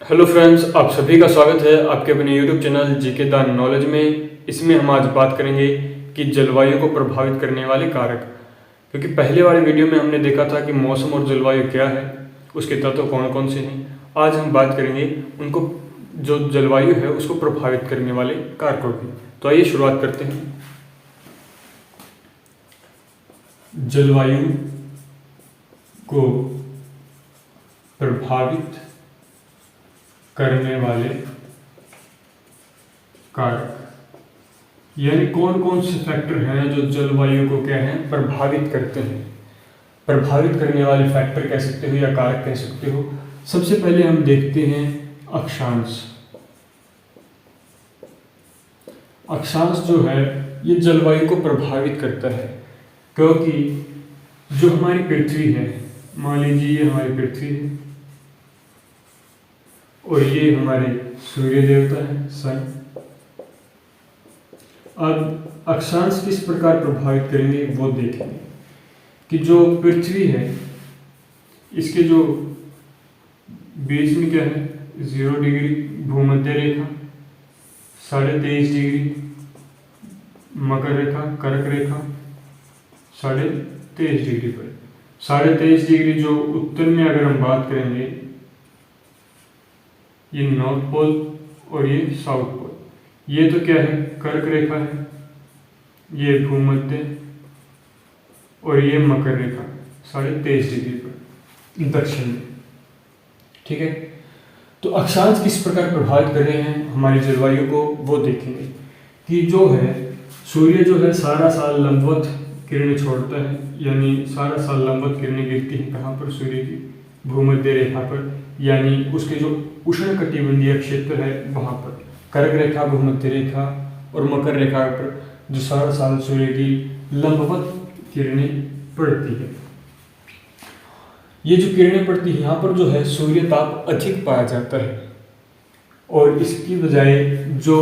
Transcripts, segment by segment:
Hello friends, आप सभी का स्वागत है आपके अपने YouTube channel GK the knowledge में। इसमें हम आज बात करेंगे कि जलवायु को प्रभावित करने वाले कारक। क्योंकि पहले वाले वीडियो में हमने देखा था कि मौसम और जलवायु क्या है, उसके तत्व कौन कौन से हैं। आज हम बात करेंगे उनको, जो जलवायु है उसको प्रभावित करने वाले कारकों की। तो आइए शुरुआत करते हैं। जलवायु को प्रभावित करने वाले कारक, यानी कौन कौन से फैक्टर हैं जो जलवायु को क्या है प्रभावित करते हैं। प्रभावित करने वाले फैक्टर कह सकते हो या कारक कह सकते हो। सबसे पहले हम देखते हैं अक्षांश। अक्षांश जो है ये जलवायु को प्रभावित करता है, क्योंकि जो हमारी पृथ्वी है, मान लीजिए ये हमारी पृथ्वी है और ये हमारे सूर्य देवता है सन। अब अक्षांश किस प्रकार प्रभावित करेंगे वो देखेंगे कि जो पृथ्वी है इसके जो बीच में क्या है 0 डिग्री भूमध्य रेखा, 23.5 डिग्री मकर रेखा, कर्क रेखा 23.5 डिग्री पर। 23.5 डिग्री जो उत्तर में अगर हम बात करेंगे, ये नॉर्थ पोल और ये साउथ पोल। ये तो क्या है कर्क रेखा है, ये भूमध्य और ये मकर रेखा 23.5 डिग्री पर दक्षिण में। ठीक है, तो अक्षांश किस प्रकार प्रभावित कर रहे हैं हमारी जलवायु को वो देखेंगे कि जो है सूर्य जो है सारा साल लंबवत किरणें छोड़ता है, यानी सारा साल लंबवत किरणें गिरती हैं कहाँ पर, सूर्य की भूमध्य रेखा पर, यानी उसके जो उष्णकटिबंधीय क्षेत्र है वहाँ पर। कर्क रेखा, भूमध्य रेखा और मकर रेखा पर जो सारा साल सूर्य की लंबवत किरणें पड़ती है, ये जो किरणें पड़ती है यहाँ पर जो है सूर्य ताप अधिक पाया जाता है। और इसकी बजाय जो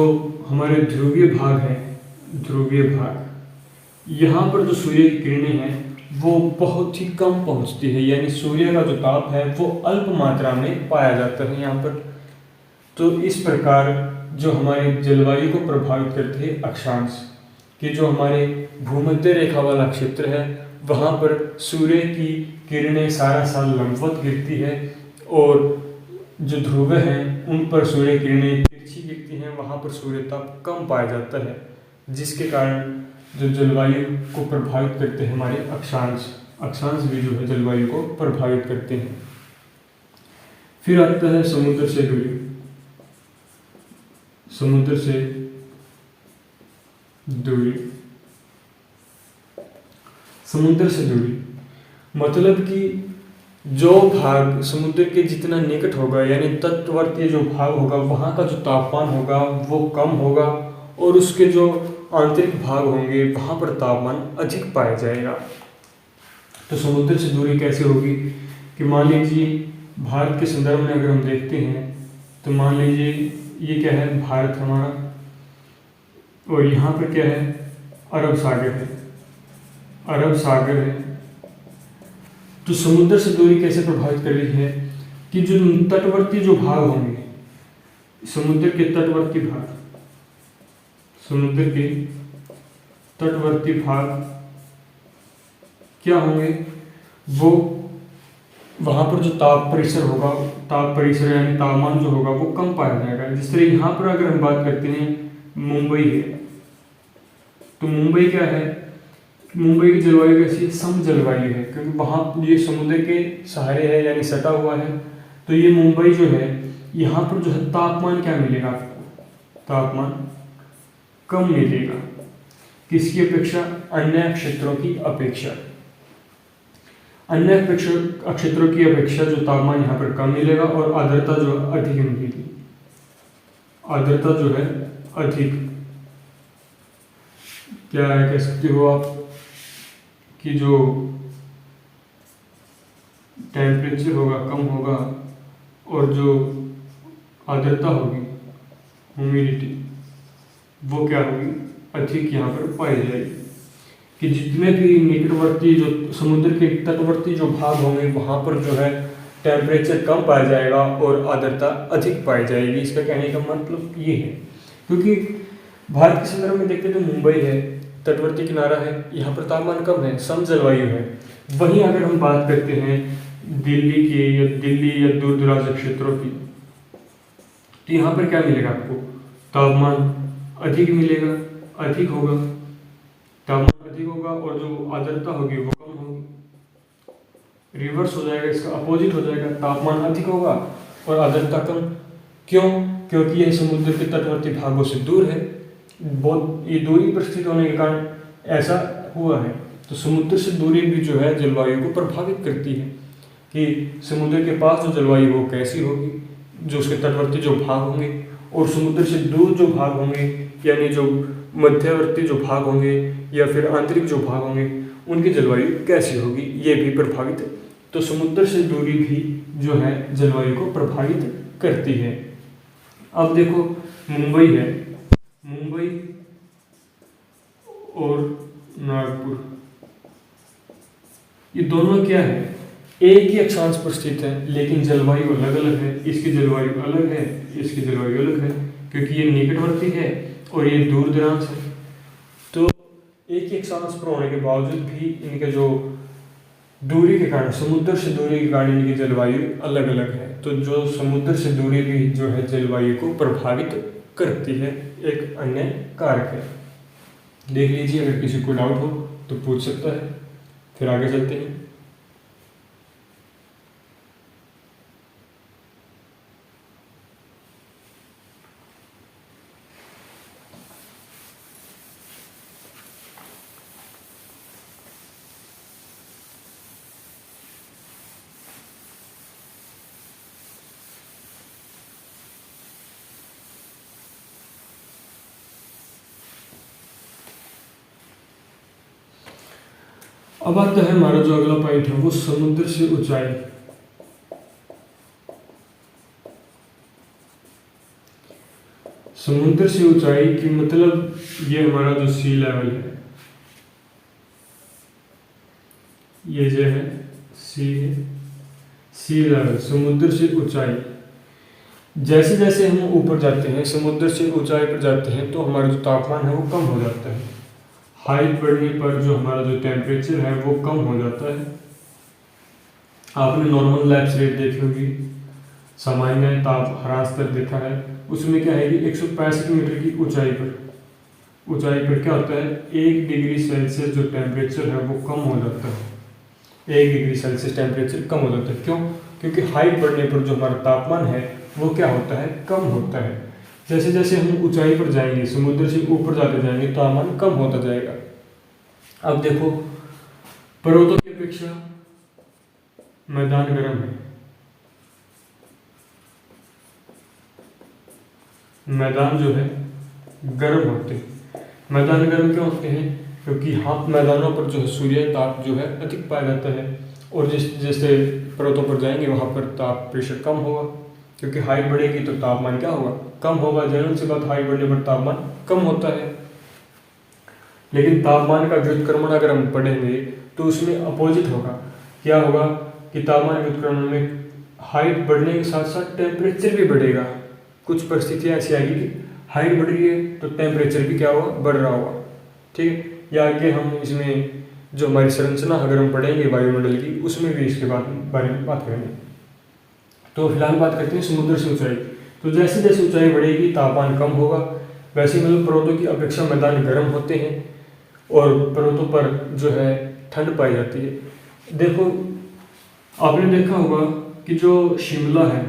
हमारे ध्रुवीय भाग है, ध्रुवीय भाग, यहाँ पर जो सूर्य की किरणें हैं वो बहुत ही कम पहुँचती है, यानी सूर्य का जो ताप है वो अल्प मात्रा में पाया जाता है यहाँ पर। तो इस प्रकार जो हमारी जलवायु को प्रभावित करते हैं अक्षांश, कि जो हमारे भूमध्य रेखा वाला क्षेत्र है वहाँ पर सूर्य की किरणें सारा साल लंबवत गिरती है और जो ध्रुव हैं उन पर सूर्य किरणें तिरछी गिरती हैं, वहाँ पर सूर्य ताप कम पाया जाता है, जिसके कारण जो जलवायु को प्रभावित करते हैं हमारे अक्षांश। अक्षांश भी जो है जलवायु को प्रभावित करते हैं। फिर आता है समुद्र से दूरी। समुद्र से दूरी, समुद्र से दूरी मतलब कि जो भाग समुद्र के जितना निकट होगा, यानी तटवर्ती जो भाग होगा वहाँ का जो तापमान होगा वो कम होगा और उसके जो आंतरिक भाग होंगे वहाँ पर तापमान अधिक पाया जाएगा। तो समुद्र से दूरी कैसे होगी कि मान लीजिए भारत के संदर्भ में अगर हम देखते हैं तो मान लीजिए ये क्या है भारत हमारा, और यहाँ पर क्या है अरब सागर है, अरब सागर है। तो समुद्र से दूरी कैसे प्रभावित कर रही है कि जो तटवर्ती जो भाग होंगे, समुद्र के तटवर्ती भाग, समुद्र के तटवर्ती भाग क्या होंगे, वो वहाँ पर जो ताप परिसर होगा, ताप परिसर यानी तापमान जो होगा वो कम पाया जाएगा। जिस तरह यहाँ पर अगर हम बात करते हैं मुंबई है, तो मुंबई क्या है, मुंबई की जलवायु कैसी है, सम जलवायु है, क्योंकि वहाँ ये समुद्र के सहारे है यानी सटा हुआ है। तो ये मुंबई जो है यहाँ पर जो है तापमान क्या मिलेगा आपको, तापमान कम मिलेगा, किसकी अपेक्षा, अन्य क्षेत्रों की अपेक्षा। अन्य क्षेत्रों की अपेक्षा जो तापमान यहाँ पर कम मिलेगा और आर्द्रता जो अधिक मिलेगी, आर्द्रता जो है अधिक, क्या है कह सकते हो आप कि जो टेम्परेचर होगा कम होगा और जो आर्द्रता होगी, ह्यूमिडिटी, वो क्या होगी अधिक यहाँ पर पाई जाएगी। कि जितने भी निकटवर्ती जो समुद्र के तटवर्ती जो भाग होंगे वहाँ पर जो है टेम्परेचर कम पाया जाएगा और आर्द्रता अधिक पाई जाएगी। इसका कहने का मतलब ये है, क्योंकि भारत के संदर्भ में देखते तो मुंबई है, तटवर्ती किनारा है, यहाँ पर तापमान कम है, सम जलवायु है। वहीं अगर हम बात करते हैं दिल्ली या दूर दराज क्षेत्रों की, तो यहाँ पर क्या मिलेगा आपको, तापमान अधिक मिलेगा, अधिक होगा, तापमान अधिक होगा और जो आर्द्रता होगी वो कम होगी। रिवर्स हो जाएगा, इसका अपोजिट हो जाएगा, तापमान अधिक होगा और आर्द्रता कम। क्यों? क्योंकि यह समुद्र के तटवर्ती भागों से दूर है, बहुत ये दूरी पर स्थित होने के कारण ऐसा हुआ है। तो समुद्र से दूरी भी जो है जलवायु को प्रभावित करती है कि समुद्र के पास जो जलवायु वो कैसी होगी, जो उसके तटवर्ती जो भाग होंगे, और समुद्र से दूर जो भाग होंगे यानी जो मध्यवर्ती जो भाग होंगे या फिर आंतरिक जो भाग होंगे, उनकी जलवायु कैसी होगी, ये भी प्रभावित। तो समुद्र से दूरी भी जो है जलवायु को प्रभावित करती है। अब देखो मुंबई है, मुंबई और नागपुर, ये दोनों क्या है, एक ही अक्षांश पर स्थित है, लेकिन जलवायु अलग अलग है। इसकी जलवायु अलग है, इसकी जलवायु अलग है, क्योंकि ये निकटवर्ती है और ये दूर दराज है। तो एक ही अक्षांश पर होने के बावजूद भी इनके जो दूरी के कारण, समुद्र से दूरी के कारण इनकी जलवायु अलग अलग है। तो जो समुद्र से दूरी भी जो है जलवायु को प्रभावित करती है, एक अन्य कारक है। देख लीजिए, अगर किसी को डाउट हो तो पूछ सकता है। फिर आगे चलते हैं। अब आता है हमारा जो अगला पॉइंट है, वो समुद्र से ऊंचाई। समुद्र से ऊंचाई की मतलब ये हमारा जो सी लेवल है, ये जो है सी लेवल, समुद्र से ऊंचाई। जैसे जैसे हम ऊपर जाते हैं, समुद्र से ऊंचाई पर जाते हैं, तो हमारा जो तापमान है वो कम हो जाता है। हाइट बढ़ने पर जो हमारा जो टेम्परेचर है वो कम हो जाता है। आपने नॉर्मल लैप्स रेट देखी होगी, सामान्य ताप ह्रास दर देखा है, उसमें क्या है कि 165 मीटर की ऊंचाई पर क्या होता है, 1 डिग्री सेल्सियस जो टेम्परेचर है वो कम हो जाता है। 1 डिग्री सेल्सियस टेम्परेचर कम हो जाता है। क्यों? क्योंकि हाइट बढ़ने पर जो हमारा तापमान है वो क्या होता है, कम होता है। जैसे जैसे हम ऊंचाई पर जाएंगे, समुद्र से ऊपर जाते जाएंगे, तापमान कम होता जाएगा। अब देखो, पर्वतों की अपेक्षा मैदान गर्म है। मैदान जो है गर्म होते हैं। मैदान गर्म क्यों होते हैं? क्योंकि हाँ, मैदानों पर जो है सूर्य ताप जो है अधिक पाया जाता है, और जैसे पर्वतों पर जाएंगे वहाँ पर ताप प्रेशर कम होगा, क्योंकि हाइट बढ़ेगी तो तापमान क्या होगा, कम होगा। जनरल सी बात, हाइट बढ़ने पर तापमान कम होता है। लेकिन तापमान का व्युत्क्रमण अगर हम पढ़ेंगे तो उसमें अपोजिट होगा। क्या होगा कि तापमान व्युत्क्रमण में हाइट बढ़ने के साथ साथ टेम्परेचर भी बढ़ेगा। कुछ परिस्थितियाँ ऐसी आएगी कि हाइट बढ़ रही है तो टेम्परेचर भी क्या होगा, बढ़ रहा होगा। ठीक है, या आगे हम इसमें जो हमारी संरचना अगर हम पढ़ेंगे वायुमंडल की, उसमें भी इसके बारे में बात करेंगे। तो फिलहाल बात करते हैं समुद्र से ऊंचाई। तो जैसे जैसे ऊंचाई बढ़ेगी तापमान कम होगा। वैसे मतलब पर्वतों की अपेक्षा मैदान गर्म होते हैं और पर्वतों पर जो है ठंड पाई जाती है। देखो, आपने देखा होगा कि जो शिमला है,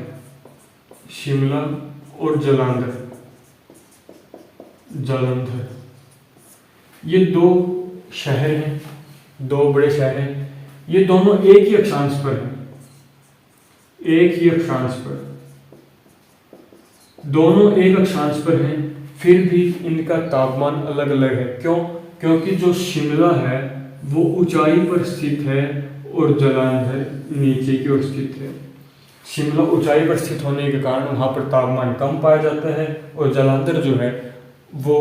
शिमला और जालंधर, ये 2 शहर हैं, 2 बड़े शहर हैं। ये दोनों एक ही अक्षांश पर हैं, एक ही अक्षांश पर, दोनों एक अक्षांश पर हैं, फिर भी इनका तापमान अलग अलग है। क्यों? क्योंकि जो शिमला है वो ऊंचाई पर स्थित है और जालंधर नीचे की ओर स्थित है। शिमला ऊंचाई पर स्थित होने के कारण वहाँ पर तापमान कम पाया जाता है, और जालंधर जो है वो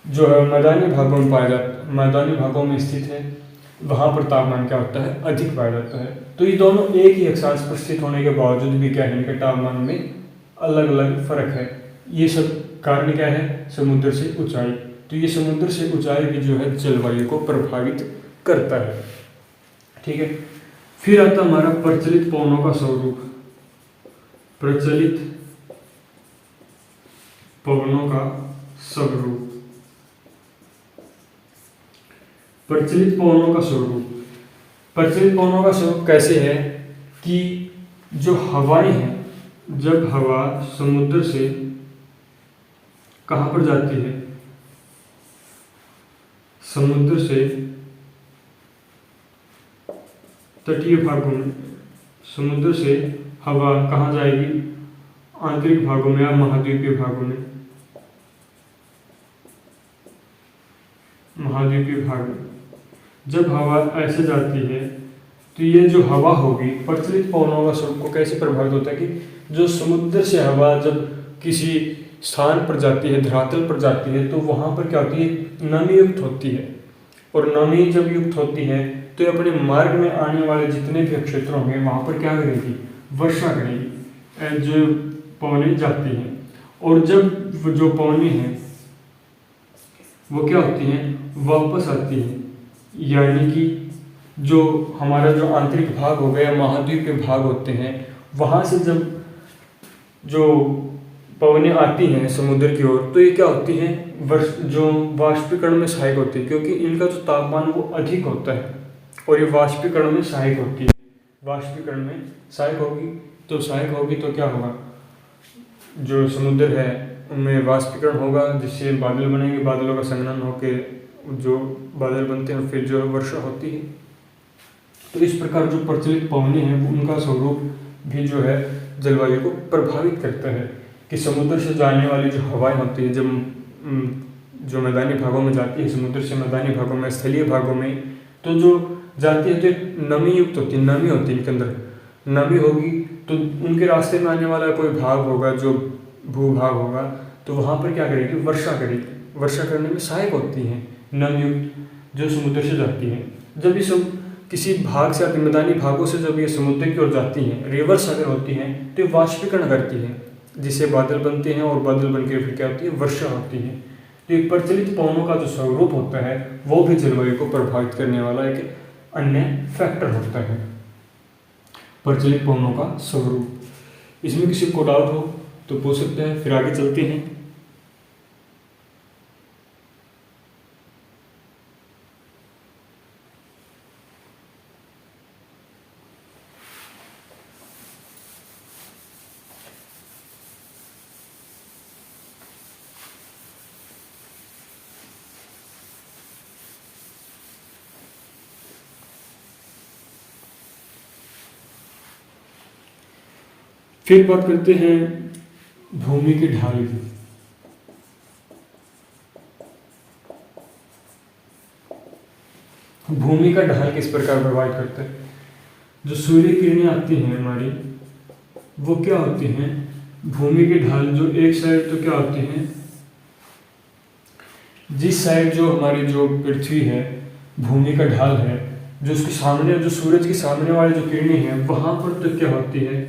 जो है मैदानी भागों में स्थित है, वहाँ पर तापमान क्या होता है, अधिक पाया जाता है। तो ये दोनों एक ही अक्षांश पर स्थित होने के बावजूद भी क्या है, इनके तापमान में अलग अलग फर्क है। ये सब कारण क्या है, समुद्र से ऊंचाई। तो ये समुद्र से ऊंचाई भी जो है जलवायु को प्रभावित करता है। ठीक है, फिर आता हमारा प्रचलित पवनों का स्वरूप। प्रचलित पवनों का स्वरूप। प्रचलित पवनों का स्वरूप, प्रचलित पवनों का स्वरूप कैसे है कि जो हवाएं हैं, जब हवा समुद्र से कहां पर जाती है, समुद्र से तटीय भागों में, समुद्र से हवा कहाँ जाएगी, आंतरिक भागों में या महाद्वीपीय भागों में, महाद्वीपीय भाग में जब हवा ऐसे जाती है तो ये जो हवा होगी, प्रचलित पवनों का स्वरूप को कैसे प्रभावित होता है कि जो समुद्र से हवा जब किसी स्थान पर जाती है, धरातल पर जाती है, तो वहाँ पर क्या होती है, नमी युक्त होती है। और नमी जब युक्त होती है तो ये अपने मार्ग में आने वाले जितने भी क्षेत्र होंगे वहाँ पर क्या करेगी, वर्षा करेगी, जो पवनें जाती हैं। और जब जो पवनें हैं वो क्या होती हैं, वापस आती हैं, यानी कि जो हमारा जो आंतरिक भाग हो गया, महाद्वीप के भाग होते हैं, वहाँ से जब जो पवनें आती हैं समुद्र की ओर, तो ये क्या होती हैं, जो वाष्पीकरण में सहायक होती है, क्योंकि इनका जो तापमान वो अधिक होता है और ये वाष्पीकरण में सहायक होती है। वाष्पीकरण में सहायक होगी तो क्या होगा, जो समुद्र है उनमें वाष्पीकरण होगा, जिससे बादल बनेंगे, बादलों का संघनन होकर जो बादल बनते हैं फिर जो है वर्षा होती है। तो इस प्रकार जो प्रचलित पवनें हैं उनका स्वरूप भी जो है जलवायु को प्रभावित करता है कि समुद्र से जाने वाली जो हवाएं होती है, जब जो मैदानी भागों में जाती है, समुद्र से मैदानी भागों में, स्थलीय भागों में, तो जो जाती है तो नमी युक्त होती है, नमी होती है, इनके अंदर नमी होगी, तो उनके रास्ते में आने वाला कोई भाग होगा, जो भूभाग होगा, तो वहाँ पर क्या करेगी, वर्षा करेगी। वर्षा करने में सहायक होती हैं नमी युक्त जो समुद्र से जाती हैं। जब ये सब किसी भाग से आती, मैदानी भागों से जब ये समुद्र की ओर जाती हैं, रिवर्स अगर होती हैं, तो ये वाष्पीकरण करती हैं, जिससे बादल बनते हैं और बादल बनकर फिर क्या होती है, वर्षा होती है। तो ये प्रचलित पवनों का जो स्वरूप होता है वो भी जलवायु को प्रभावित करने वाला एक अन्य फैक्टर होता है, प्रचलित पवनों का स्वरूप। इसमें किसी को डाउट हो तो पूछ सकते हैं, फिर आगे चलते हैं। फिर बात करते हैं भूमि की ढाल की। भूमि का ढाल किस प्रकार प्रभावित करता है, जो सूर्य किरणें आती हैं हमारी, वो क्या होती हैं, भूमि की ढाल जो एक साइड तो क्या होती हैं, जिस साइड जो हमारी जो पृथ्वी है, भूमि का ढाल है, जो उसके सामने, जो सूरज के सामने वाली जो किरणें हैं, वहां पर तो क्या होती है,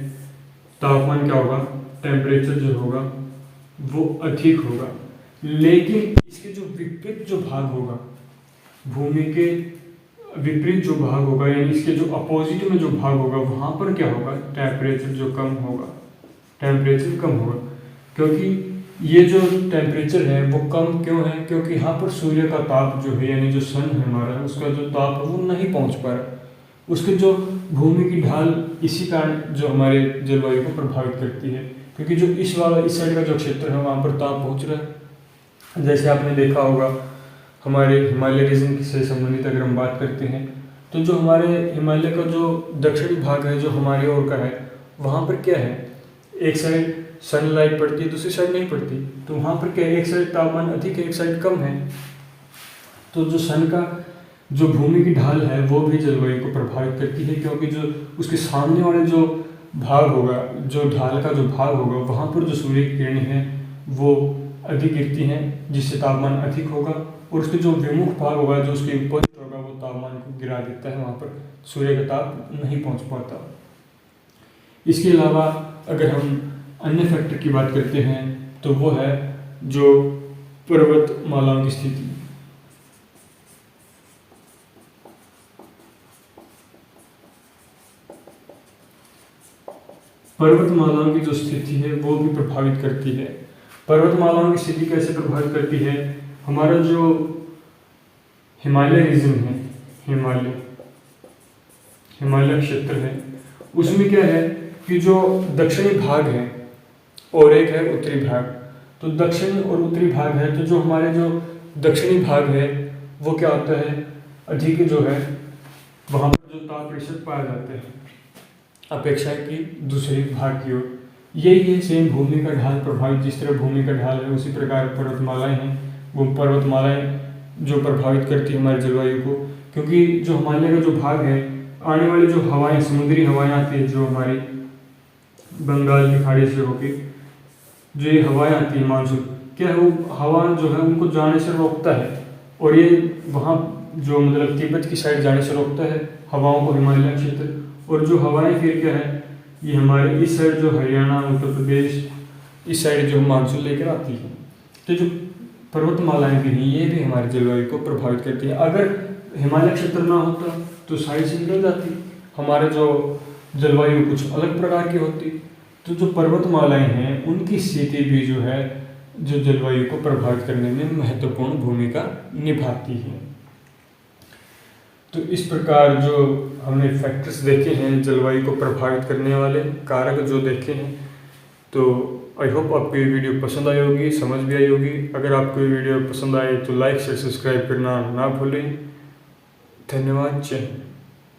तापमान क्या होगा, टेम्परेचर जो होगा वो अधिक होगा। लेकिन इसके जो विपरीत जो भाग होगा, भूमि के विपरीत जो भाग होगा, यानी इसके जो अपोजिट में जो भाग होगा, वहां पर क्या होगा, टेम्परेचर जो कम होगा, टेम्परेचर कम होगा। क्योंकि ये जो टेम्परेचर है वो कम क्यों है, क्योंकि यहाँ पर सूर्य का ताप जो है, यानी जो सन है हमारा, उसका जो ताप है वो नहीं पहुँच पा रहा, उसके जो भूमि की ढाल, इसी कारण जो हमारे जलवायु को प्रभावित करती है। क्योंकि जो इस साइड का जो क्षेत्र है वहाँ पर ताप पहुँच रहा है। जैसे आपने देखा होगा हमारे हिमालय रीजन से संबंधित अगर हम बात करते हैं, तो जो हमारे हिमालय का जो दक्षिणी भाग है, जो हमारी ओर का है, वहाँ पर क्या है, एक साइड सनलाइट पड़ती है, दूसरी साइड नहीं पड़ती, तो वहाँ पर क्या है, एक साइड तापमान अधिक है, एक साइड कम है। तो जो सन का जो भूमि की ढाल है वो भी जलवायु को प्रभावित करती है, क्योंकि जो उसके सामने वाले जो भाग होगा, जो ढाल का जो भाग होगा, वहाँ पर जो सूर्य की किरणें हैं वो अधिक गिरती हैं, जिससे तापमान अधिक होगा, और उसके जो विमुख भाग होगा, जो उसके ऊपर होगा, वो तापमान को गिरा देता है, वहाँ पर सूर्य का ताप नहीं पहुँच पाता। इसके अलावा अगर हम अन्य फैक्टर की बात करते हैं तो वो है जो पर्वतमालाओं की स्थिति। पर्वतमालाओं की जो स्थिति है वो भी प्रभावित करती है। पर्वतमालाओं की स्थिति कैसे प्रभावित करती है? हमारा जो हिमालय रीजन है, हिमालय क्षेत्र है, उसमें क्या है कि जो दक्षिणी भाग है और एक है उत्तरी भाग। तो दक्षिण और उत्तरी भाग है, तो जो हमारे जो दक्षिणी भाग है वो क्या होता है, अधिक जो है वहाँ पर जो ताप प्रतिशत पाया जाता है अपेक्षा की दूसरे भाग की ओर। यही है सेम भूमि का ढाल प्रभावित, जिस तरह भूमि का ढाल है उसी प्रकार पर्वतमालाएं हैं। वो पर्वतमालाएं जो प्रभावित करती है हमारे जलवायु को, क्योंकि जो हिमालय का जो भाग है, आने वाली जो हवाएं, समुद्री हवाएं आती है जो हमारी बंगाल की खाड़ी से होकर जो ये हवाएं आती है मानसून, क्या है वो हवा जो है उनको जाने से रोकता है, और ये वहाँ जो मतलब तिब्बत की साइड जाने से रोकता है हवाओं को, हिमालय क्षेत्र। और जो हवाएं फिर क्या है, ये हमारे इस साइड जो हरियाणा, उत्तर प्रदेश, इस साइड जो मानसून लेकर आती है। तो जो पर्वतमालाएं भी हैं ये भी हमारे जलवायु को प्रभावित करती है। अगर हिमालय क्षेत्र ना होता तो साइड से निकल जाती, हमारे जो जलवायु कुछ अलग प्रकार की होती। तो जो पर्वतमालाएं हैं उनकी स्थिति भी जो है जो जलवायु को प्रभावित करने में महत्वपूर्ण भूमिका निभाती है। तो इस प्रकार जो हमने फैक्टर्स देखे हैं जलवायु को प्रभावित करने वाले कारक जो देखे हैं, तो आई होप आपको ये वीडियो पसंद आई होगी, समझ भी आई होगी। अगर आपको ये वीडियो पसंद आए तो लाइक शेयर सब्सक्राइब करना ना भूलें। धन्यवाद। जय हिंद।